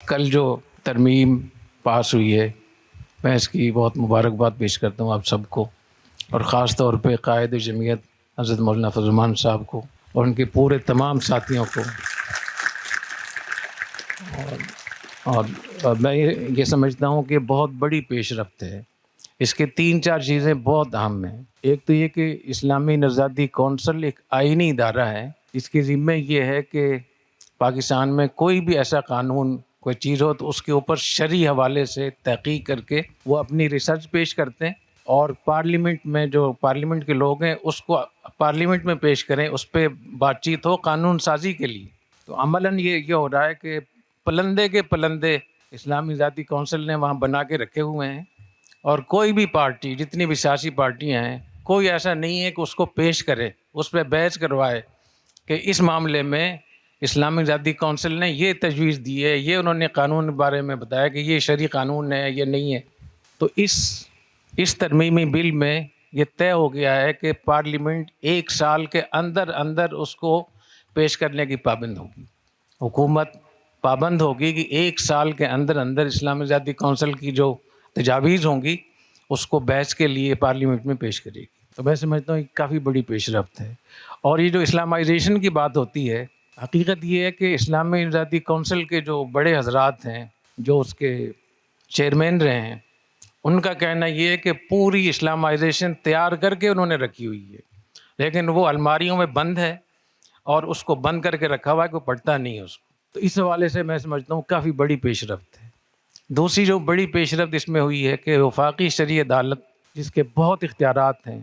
کل جو ترمیم پاس ہوئی ہے میں اس کی بہت مبارکباد پیش کرتا ہوں آپ سب کو، اور خاص طور پہ قائد جمعیت حضرت مولانا فضل الرحمان صاحب کو اور ان کے پورے تمام ساتھیوں کو۔ اور میں یہ سمجھتا ہوں کہ بہت بڑی پیش رفت ہے۔ اس کے 3-4 چیزیں بہت اہم ہیں۔ ایک تو یہ کہ اسلامی نژادی کونسل ایک آئینی ادارہ ہے، اس کے ذمہ یہ ہے کہ پاکستان میں کوئی بھی ایسا قانون کوئی چیز ہو تو اس کے اوپر شرعی حوالے سے تحقیق کر کے وہ اپنی ریسرچ پیش کرتے ہیں، اور پارلیمنٹ میں جو پارلیمنٹ کے لوگ ہیں اس کو پارلیمنٹ میں پیش کریں، اس پہ بات چیت ہو قانون سازی کے لیے۔ تو عملاً یہ ہو رہا ہے کہ پلندے کے پلندے اسلامی ذاتی کونسل نے وہاں بنا کے رکھے ہوئے ہیں، اور کوئی بھی پارٹی، جتنی بھی سیاسی پارٹیاں ہیں، کوئی ایسا نہیں ہے کہ اس کو پیش کرے، اس پہ بحث کروائے کہ اس معاملے میں اسلامی ذاتی کونسل نے یہ تجویز دی ہے، یہ انہوں نے قانون کے بارے میں بتایا کہ یہ شرعی قانون ہے، یہ نہیں ہے۔ تو اس ترمیمی بل میں یہ طے ہو گیا ہے کہ پارلیمنٹ 1 سال کے اندر اس کو پیش کرنے کی پابند ہوگی۔ حکومت پابند ہوگی کہ 1 سال کے اندر اسلامی ذاتی کونسل کی جو تجاویز ہوں گی اس کو بحث کے لیے پارلیمنٹ میں پیش کرے گی۔ تو میں سمجھتا ہوں یہ کافی بڑی پیش رفت ہے۔ اور یہ جو اسلامائزیشن کی بات ہوتی ہے، حقیقت یہ ہے کہ اسلامی ذاتی کونسل کے جو بڑے حضرات ہیں، جو اس کے چیئرمین رہے ہیں، ان کا کہنا یہ ہے کہ پوری اسلامائزیشن تیار کر کے انہوں نے رکھی ہوئی ہے، لیکن وہ الماریوں میں بند ہے، اور اس کو بند کر کے رکھا ہوا ہے، کوئی پڑھتا نہیں ہے اس کو۔ تو اس حوالے سے میں سمجھتا ہوں کافی بڑی پیش رفت ہے۔ دوسری جو بڑی پیش رفت اس میں ہوئی ہے کہ وفاقی شرعی عدالت، جس کے بہت اختیارات ہیں،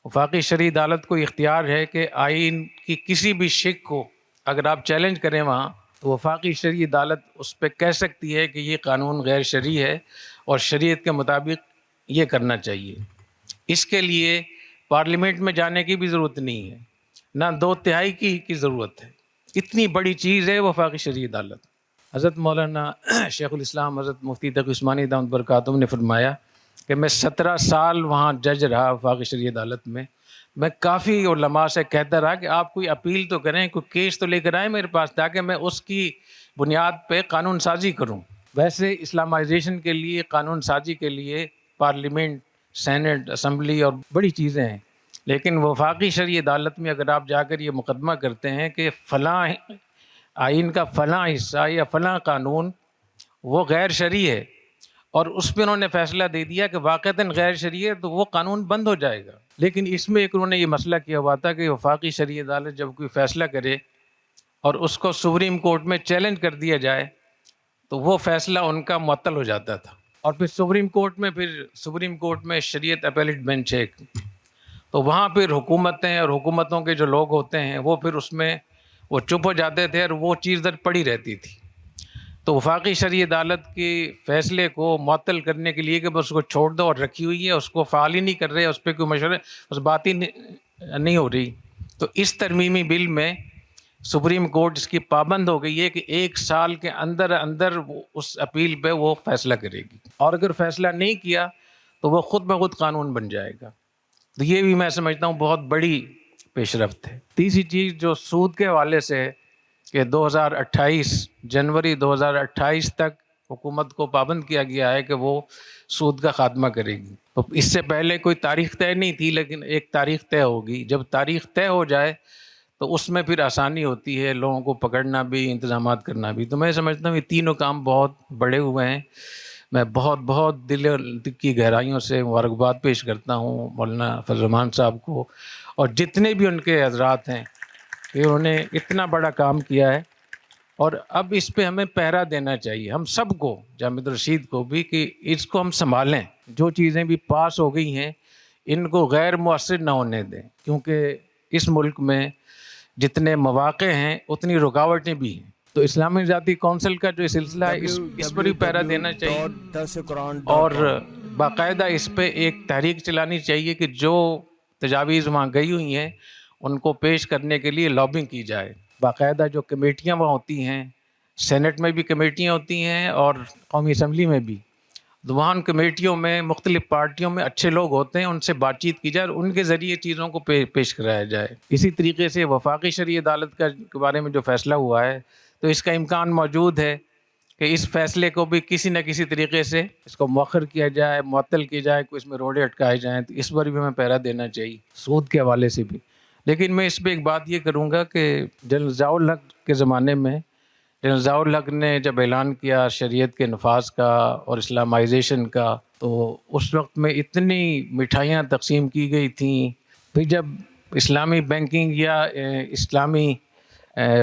وفاقی شرعی عدالت کو اختیار ہے کہ آئین کی کسی بھی شق کو اگر آپ چیلنج کریں وہاں، تو وفاقی شرعی عدالت اس پہ کہہ سکتی ہے کہ یہ قانون غیر شرعی ہے اور شریعت کے مطابق یہ کرنا چاہیے۔ اس کے لیے پارلیمنٹ میں جانے کی بھی ضرورت نہیں ہے، نہ 2/3 کی ضرورت ہے۔ اتنی بڑی چیز ہے وفاقی شرعی عدالت۔ حضرت مولانا شیخ الاسلام حضرت مفتی تقی عثمانی دامت برکاتہم نے فرمایا کہ میں 17 سال وہاں جج رہا وفاقی شرعی عدالت میں۔ میں کافی علماء سے کہتا رہا کہ آپ کوئی اپیل تو کریں، کوئی کیس تو لے کر آئیں میرے پاس، تاکہ میں اس کی بنیاد پہ قانون سازی کروں۔ ویسے اسلامائزیشن کے لیے، قانون سازی کے لیے پارلیمنٹ، سینٹ، اسمبلی اور بڑی چیزیں ہیں، لیکن وفاقی شرعی عدالت میں اگر آپ جا کر یہ مقدمہ کرتے ہیں کہ فلاں آئین کا فلاں حصہ یا فلاں قانون وہ غیر شرعی ہے، اور اس پہ انہوں نے فیصلہ دے دیا کہ واقعتاً غیر شرعی ہے، تو وہ قانون بند ہو جائے گا۔ لیکن اس میں ایک انہوں نے یہ مسئلہ کیا ہوا تھا کہ وفاقی شرعی عدالت جب کوئی فیصلہ کرے اور اس کو سپریم کورٹ میں چیلنج کر دیا جائے تو وہ فیصلہ ان کا معطل ہو جاتا تھا، اور پھر سپریم کورٹ میں شریعت اپیلیٹ بینچ ہے، تو وہاں پھر حکومتیں اور حکومتوں کے جو لوگ ہوتے ہیں وہ پھر اس میں وہ چپ ہو جاتے تھے، اور وہ چیز در پڑی رہتی تھی۔ تو وفاقی شرعی عدالت کے فیصلے کو معطل کرنے کے لیے کہ بس اس کو چھوڑ دو اور رکھی ہوئی ہے، اس کو فعال ہی نہیں کر رہے، اس پہ کوئی مشورہ، اس بات ہی نہیں ہو رہی، تو اس ترمیمی بل میں سپریم کورٹ اس کی پابند ہو گئی ہے کہ 1 سال کے اندر اس اپیل پہ وہ فیصلہ کرے گی، اور اگر فیصلہ نہیں کیا تو وہ خود بخود قانون بن جائے گا۔ تو یہ بھی میں سمجھتا ہوں بہت بڑی پیش رفت ہے۔ تیسری چیز جو سود کے حوالے سے ہے کہ 2028 جنوری 2028 تک حکومت کو پابند کیا گیا ہے کہ وہ سود کا خاتمہ کرے گی۔ تو اس سے پہلے کوئی تاریخ طے نہیں تھی، لیکن ایک تاریخ طے ہوگی۔ جب تاریخ طے ہو جائے تو اس میں پھر آسانی ہوتی ہے لوگوں کو پکڑنا بھی، انتظامات کرنا بھی۔ تو میں سمجھتا ہوں یہ تینوں کام بہت بڑے ہوئے ہیں۔ میں بہت دل کی گہرائیوں سے مبارکباد پیش کرتا ہوں مولانا فضل الرحمان صاحب کو، اور جتنے بھی ان کے حضرات ہیں کہ انہوں نے اتنا بڑا کام کیا ہے، اور اب اس پہ ہمیں پہرا دینا چاہیے، ہم سب کو، جامع الرشید کو بھی، کہ اس کو ہم سنبھالیں۔ جو چیزیں بھی پاس ہو گئی ہیں ان کو غیر مؤثر نہ ہونے دیں، کیونکہ اس ملک میں جتنے مواقع ہیں اتنی رکاوٹیں بھی ہیں۔ تو اسلامی ذاتی کونسل کا جو سلسلہ ہے اس پر بھی پہرا دینا چاہیے، اور باقاعدہ اس پہ ایک تحریک چلانی چاہیے کہ جو تجاویز وہاں گئی ہوئی ہیں ان کو پیش کرنے کے لیے لابنگ کی جائے۔ باقاعدہ جو کمیٹیاں وہاں ہوتی ہیں، سینٹ میں بھی کمیٹیاں ہوتی ہیں اور قومی اسمبلی میں بھی، تو وہاں ان کمیٹیوں میں مختلف پارٹیوں میں اچھے لوگ ہوتے ہیں، ان سے بات چیت کی جائے اور ان کے ذریعے چیزوں کو پیش کرایا جائے۔ اسی طریقے سے وفاقی شرعی عدالت کے بارے میں جو فیصلہ ہوا ہے تو اس کا امکان موجود ہے کہ اس فیصلے کو بھی کسی نہ کسی طریقے سے اس کو مؤخر کیا جائے، معطل کیا جائے، کوئی اس میں روڑے اٹکائے جائیں، تو اس پر بھی ہمیں پہرا دینا چاہیے سود کے حوالے سے بھی۔ لیکن میں اس پہ ایک بات یہ کروں گا کہ جنرل ضیاء الحق کے زمانے میں جنرل ضیاء الحق نے جب اعلان کیا شریعت کے نفاذ کا اور اسلامائزیشن کا، تو اس وقت میں اتنی مٹھائیاں تقسیم کی گئی تھیں۔ پھر جب اسلامی بینکنگ یا اسلامی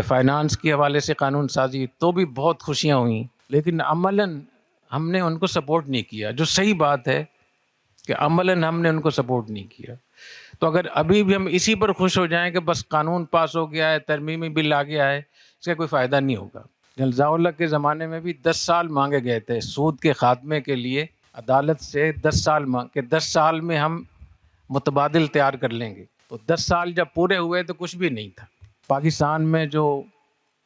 فائنانس کے حوالے سے قانون سازی، تو بھی بہت خوشیاں ہوئیں، لیکن عملاً ہم نے ان کو سپورٹ نہیں کیا، جو صحیح بات ہے کہ عملاً ہم نے ان کو سپورٹ نہیں کیا۔ تو اگر ابھی بھی ہم اسی پر خوش ہو جائیں کہ بس قانون پاس ہو گیا ہے، ترمیمی بل آ گیا ہے، اس کا کوئی فائدہ نہیں ہوگا۔ جنرل ضیاء الحق کے زمانے میں بھی 10 سال مانگے گئے تھے سود کے خاتمے کے لیے، عدالت سے 10 سال کہ 10 سال میں ہم متبادل تیار کر لیں گے۔ تو 10 سال جب پورے ہوئے تو کچھ بھی نہیں تھا۔ پاکستان میں جو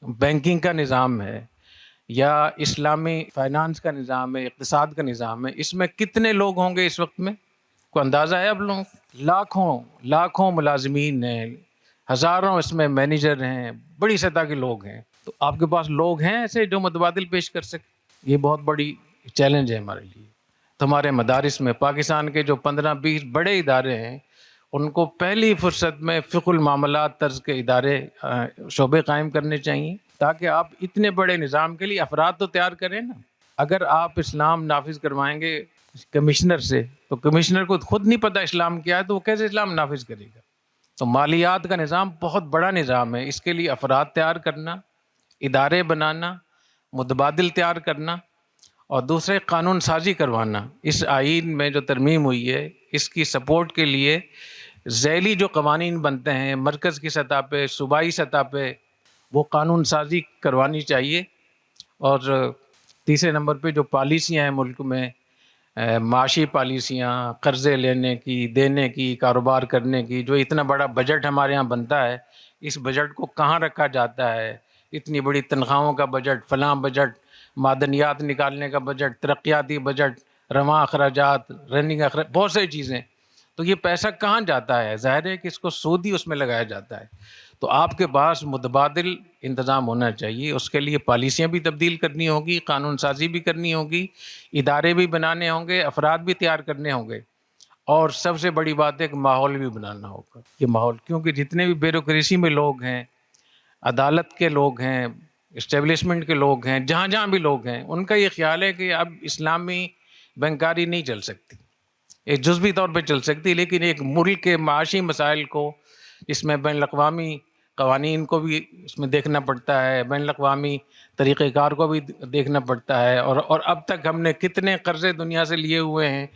بینکنگ کا نظام ہے یا اسلامی فائنانس کا نظام ہے، اقتصاد کا نظام ہے، اس میں کتنے لوگ ہوں گے اس وقت میں؟ کوئی اندازہ ہے اب لوگ؟ لاکھوں ملازمین ہیں، ہزاروں اس میں مینیجر ہیں، بڑی سطح کے لوگ ہیں۔ تو آپ کے پاس لوگ ہیں ایسے جو متبادل پیش کر سکیں؟ یہ بہت بڑی چیلنج ہے ہمارے لیے۔ تو ہمارے مدارس میں پاکستان کے جو 15-20 بڑے ادارے ہیں، ان کو پہلی فرصت میں فقہ المعاملات طرز کے ادارے شعبے قائم کرنے چاہیے، تاکہ آپ اتنے بڑے نظام کے لیے افراد تو تیار کریں نا۔ اگر آپ اسلام نافذ کروائیں گے کمشنر سے، تو کمشنر کو خود نہیں پتہ اسلام کیا ہے، تو وہ کیسے اسلام نافذ کرے گا؟ تو مالیات کا نظام بہت بڑا نظام ہے، اس کے لیے افراد تیار کرنا، ادارے بنانا، متبادل تیار کرنا، اور دوسرے قانون سازی کروانا۔ اس آئین میں جو ترمیم ہوئی ہے، اس کی سپورٹ کے لیے ذیلی جو قوانین بنتے ہیں مرکز کی سطح پہ، صوبائی سطح پہ، وہ قانون سازی کروانی چاہیے۔ اور تیسرے نمبر پہ جو پالیسیاں ہیں ملک میں، معاشی پالیسیاں، قرضے لینے کی، دینے کی، کاروبار کرنے کی، جو اتنا بڑا بجٹ ہمارے ہاں بنتا ہے، اس بجٹ کو کہاں رکھا جاتا ہے؟ اتنی بڑی تنخواہوں کا بجٹ، فلاں بجٹ، معدنیات نکالنے کا بجٹ، ترقیاتی بجٹ، رواں اخراجات، رننگ اخراج، بہت ساری چیزیں۔ تو یہ پیسہ کہاں جاتا ہے؟ ظاہر ہے کہ اس کو سود ہی اس میں لگایا جاتا ہے۔ تو آپ کے پاس متبادل انتظام ہونا چاہیے، اس کے لیے پالیسیاں بھی تبدیل کرنی ہوگی، قانون سازی بھی کرنی ہوگی، ادارے بھی بنانے ہوں گے، افراد بھی تیار کرنے ہوں گے، اور سب سے بڑی بات ہے کہ ماحول بھی بنانا ہوگا۔ یہ ماحول، کیونکہ جتنے بھی بیوروکریسی میں لوگ ہیں، عدالت کے لوگ ہیں، اسٹیبلشمنٹ کے لوگ ہیں، جہاں جہاں بھی لوگ ہیں، ان کا یہ خیال ہے کہ اب اسلامی بینکاری نہیں چل سکتی، ایک جزوی طور پہ چل سکتی، لیکن ایک ملک کے معاشی مسائل کو، اس میں بین الاقوامی قوانین کو بھی اس میں دیکھنا پڑتا ہے، بین الاقوامی طریقہ کار کو بھی دیکھنا پڑتا ہے، اور اب تک ہم نے کتنے قرضے دنیا سے لیے ہوئے ہیں،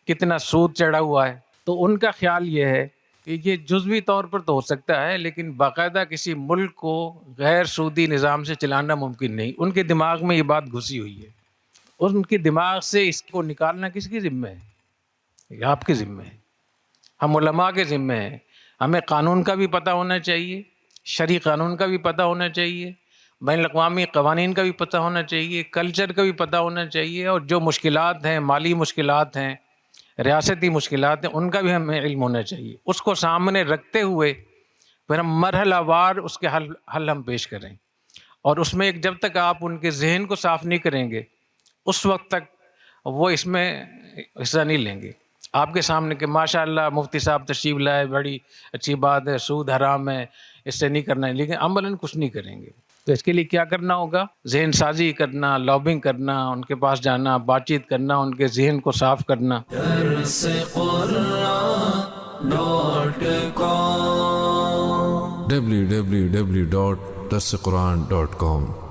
کتنا سود چڑھا ہوا ہے۔ تو ان کا خیال یہ ہے کہ یہ جزوی طور پر تو ہو سکتا ہے، لیکن باقاعدہ کسی ملک کو غیر سودی نظام سے چلانا ممکن نہیں۔ ان کے دماغ میں یہ بات گھسی ہوئی ہے، اور ان کے دماغ سے اس کو نکالنا کس کی ذمہ ہے؟ یہ آپ کے ذمہ ہے، ہم علماء کے ذمہ ہیں۔ ہمیں قانون کا بھی پتہ ہونا چاہیے، شرعی قانون کا بھی پتہ ہونا چاہیے، بین الاقوامی قوانین کا بھی پتہ ہونا چاہیے، کلچر کا بھی پتہ ہونا چاہیے، اور جو مشکلات ہیں، مالی مشکلات ہیں، ریاستی مشکلات ہیں، ان کا بھی ہمیں علم ہونا چاہیے۔ اس کو سامنے رکھتے ہوئے پھر ہم مرحلہ وار اس کے حل ہم پیش کریں، اور اس میں جب تک آپ ان کے ذہن کو صاف نہیں کریں گے، اس وقت تک وہ اس میں حصہ نہیں لیں گے۔ آپ کے سامنے کہ ماشاءاللہ مفتی صاحب تشریف لائے، بڑی اچھی بات ہے، سود حرام ہے، اس سے نہیں کرنا ہے، لیکن عملاً کچھ نہیں کریں گے۔ تو اس کے لیے کیا کرنا ہوگا؟ ذہن سازی کرنا، لابنگ کرنا، ان کے پاس جانا، بات چیت کرنا، ان کے ذہن کو صاف کرنا۔ www.darsequran.com